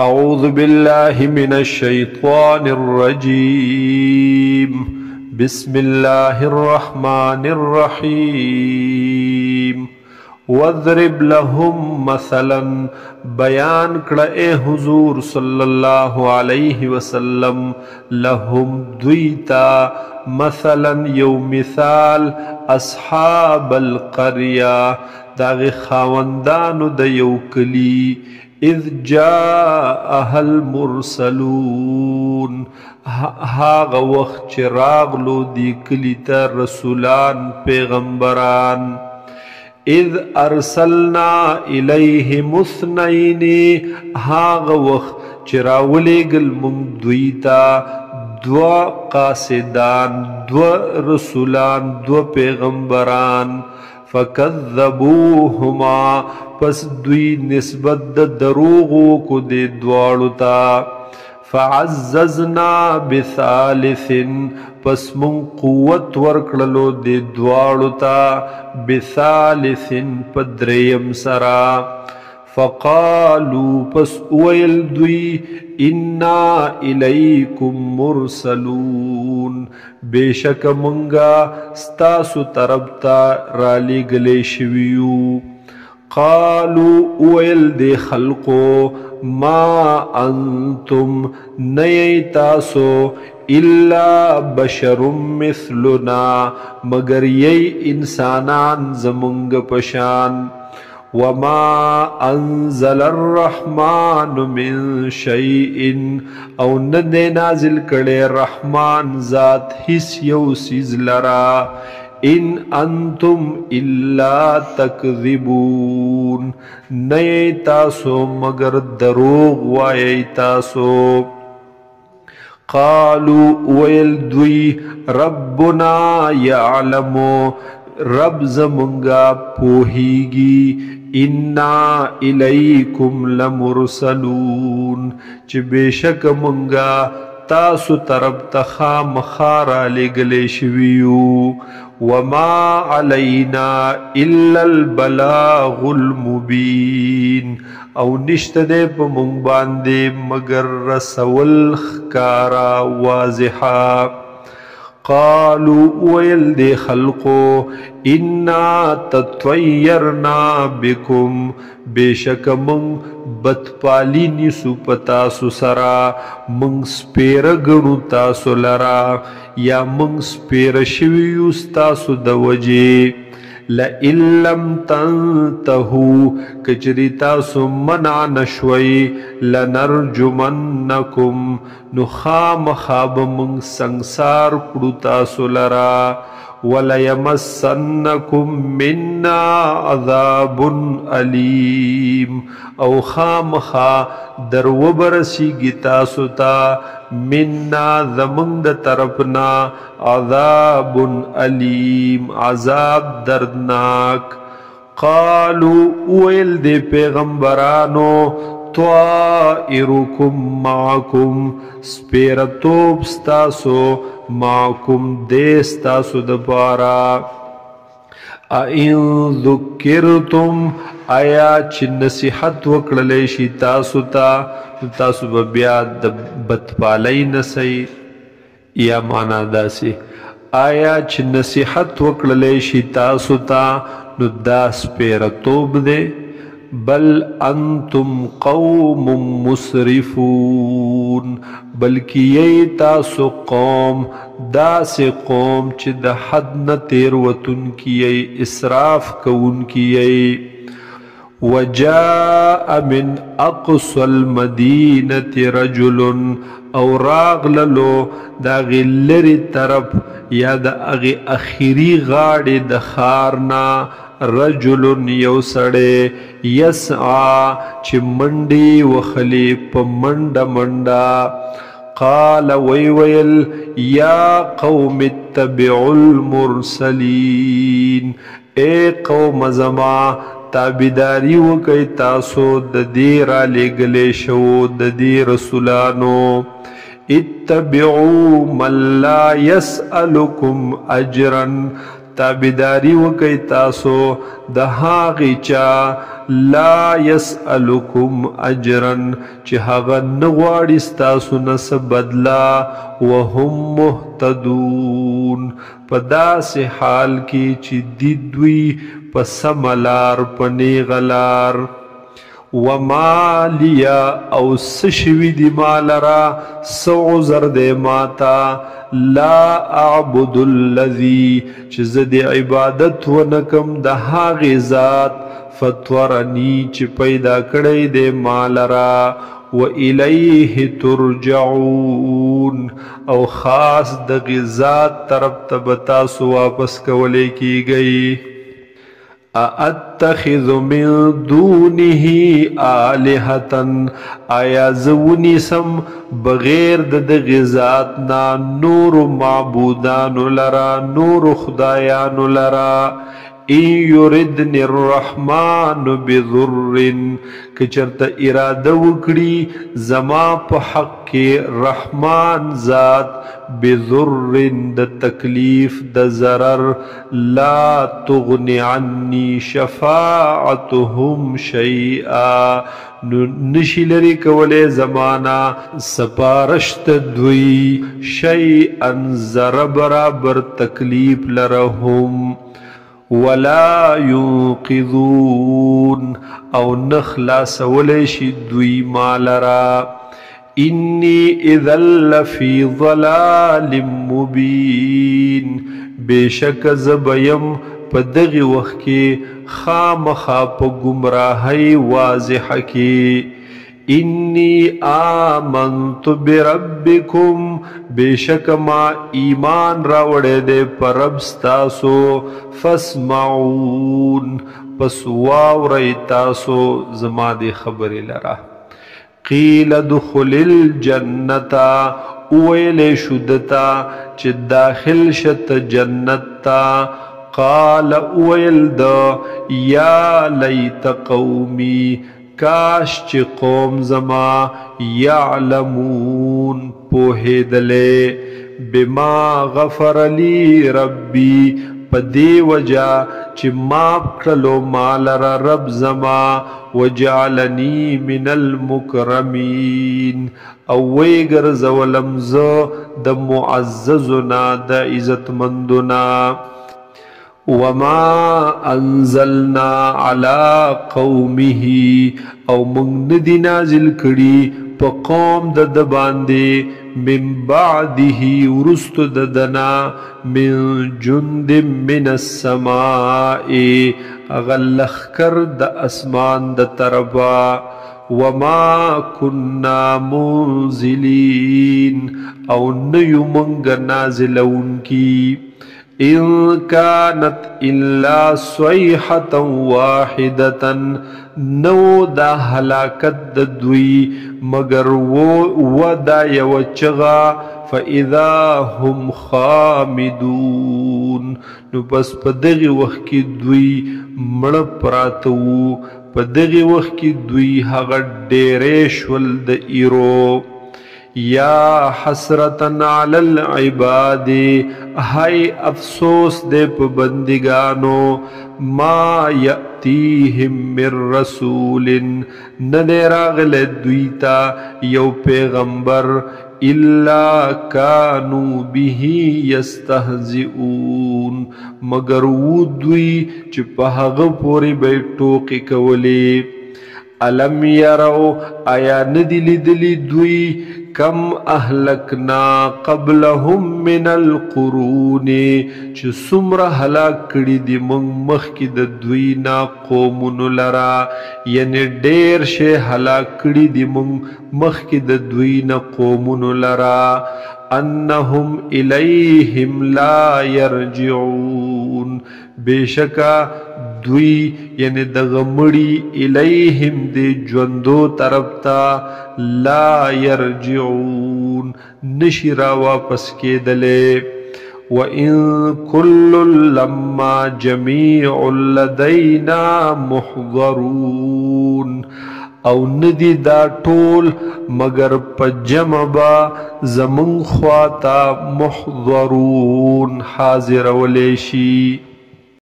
أعوذ بالله من الشيطان الرجيم بسم الله الرحمن الرحيم واضرب لهم مثلا بیان کړه حضور صلی الله علیه وسلم لهم دویتا مثلا یو مثال اصحاب القرية داغ خاوندانو د یو کلی اذ جاءها المرسلون هاغ وقت چه راغلو دی کلی تا رسولان پیغمبران اذ ارسلنا الیہم اثنین هاغ وقت چه راولیگل من دویتا دو قاصدان دو رسولان دو پیغمبران فکذبوهما پس دوی نسبت دروغو کو دے دوارو تا فعززنا بثالث پس من قوت ورکلو دے دوارو تا بثالث پدریم سرا فقالوا پس اویل دوی انا الیکم مرسلون بیشک منگا ستاسو طربتا رالی گلے شویو قالوا اویل دے خلقو ما انتم نئی تاسو الا بشر مثلنا مگر یی انسانان زمنگ پشان وما انزل الرحمن من شيء او ندے نازل کڑے رحمان ذات حس یو سیز لرا ان انتم الا تکذبون نئی تاسو مگر دروغ وائی تاسو قالوا ویل دوی ربنا یعلمو رب زمنگا پوہیگی انا الیکم لمرسلون چی بیشک منگا تاسو طرف تخام خارا لگلے شویو وما علینا الا البلاغ المبین او نشت دے پا منگ باندے مگر رسول خکارا واضحا قالوا ویل دے خلقو انا تطویرنا بکم بیشک منگ بدپالی نیسو پتاسو سرا منگ سپیر گنو تاسو لرا یا منگ سپیر شویوس تاسو دوجے لئن لم تنتہو کچری تاسو منع نشوئی لنرجمنکم نخام خواب منگ سنگسار کڑو تاسو لرا وَلَيَمَسَّنَّكُمْ مِنَّا عَذَابٌ عَلِيمٌ او خامخا در وبرسی گی تاسو تا مننا زمند طرفنا عذاب علیم عذاب دردناک قالوا اویل دے پیغمبرانو طائرکم معکم سپیرتوب ستاسو معکم دیستاسو دپارا این ذکرتم آیا چی نصیحت وکڑلیشی تاسو تا تاسو ببیاد بدپالی نسی یا مانا داسی آیا چی نصیحت وکڑلیشی تاسو تا نو داس پیرتوب دے بل انتم قوم مسرفون بلکہ یہی تاسو قوم داس قوم چی دا حد نتیر وطن کی یہی اسراف کون کی یہی وجاء من اقصى المدینة رجل او راغللو دا غلری طرف یا دا اغی اخیری غاڑی دا خارنا رجل یو سڑے یسعا چی منڈی وخلی پا منڈا منڈا قال ویویل یا قوم اتبعوا المرسلین اے قوم زما تابداری وکی تاسو ددیرا لگلے شو ددی رسولانو اتبعوا من لا يسألكم اجرا تابداری وکی تاسو د هاغی چا لا يسألكم اجرا چې هغه نه غواړي ستاسو نه څه بدله وهم مهتدون په داسې حال کې چې دوی په سمه لار په نیغه لار وما لیا او سشوی دی مالرا سو عذر دے ماتا لا اعبد الذی چیز دی عبادت ونکم دا هاغی ذات فطورنی چی پیدا کڑی دے مالرا وإلیه ترجعون او خاص دغی ذات طرف تبتاسو واپس کولے کی گئی اتخذ من دونه آلهة آیا زونی سم بغیر د ذاتنا نور معبودان لرا نور خدایان لرا ان یردن الرحمن بضر کچرت اراده وکړي زما په حق کې رحمان ذات بضر د تکلیف د ضرر لا تغني عني شفاعتهم شيئا نشی لري کولې زمانہ سپارشت دوی شيئا ذره برابر تکلیف لرهم ولا ينقذون او نخلاص ولشي دوی مالرا انی اذا لفی ضلال مبین بیشک زبیم پا دغی وقت کی خامخا پا گمراہی واضح کی انی آمنت بربکم بیشک ما ایمان راوڑے دے پر رب ستاسو فاسمعون پس واوری تاسو زما دی خبری لرا قیل دخل الجنتا اویل شدتا چه داخل شت جنتا قال اویل دا یا لیت قومی کاش چه قوم زما یعلمون پوہیدلے بما غفر لی ربی پدی وجہ چه ماب کرلو مالر رب زما وجعلنی من المکرمین او ویگر زولمزو د معززنا د عزت مندنا وما انزلنا على قومه او منگ ندی نازل کری پا قوم د باندے من بعده ورست ددنا من جند من السماء اغلخ کر د اسمان د طرفا وما كنا منزلین او نیو منگ نازلون کی ان كانت الا صيحة واحدة نو دا ہلاکت دوی مگر و دا یو چغا فاذا هم خامدون نو پس پا دغی وقت کی دوی مڑ پراتو پا دغی وقت کی دوی حغا دیریشول دا ایرو یا حسرتن علی العباد ہائی افسوس دے پا بندگانو ما یأتیہم من رسول ننیراغل دویتا یو پیغمبر الا کانو به یستہزئون مگر وہ دوی چپہغ پوری بیٹوکی کولی علم یرو آیا ندلی دلی دوی کم اہلکنا قبلهم من القرون چه سمر حلاک کڑی دی منگ مخ کی د دوینا قومن لرا یعنی دیر شے حلاک کڑی دی منگ مخ کی د دوینا قومن لرا انہم الیہم لا یرجعون بیشکا دوی یعنی دغمڑی الیہم دے جوندو طرف تا لا یرجعون نشرا واپس کے دلے وَإِن كُلٌّ لَمَّا جَمِيعٌ لَدَيْنَا مُحْضَرُونَ او ندی دا ټول مگر په جمع با زمون خواتا محضرون حاضر ولیشی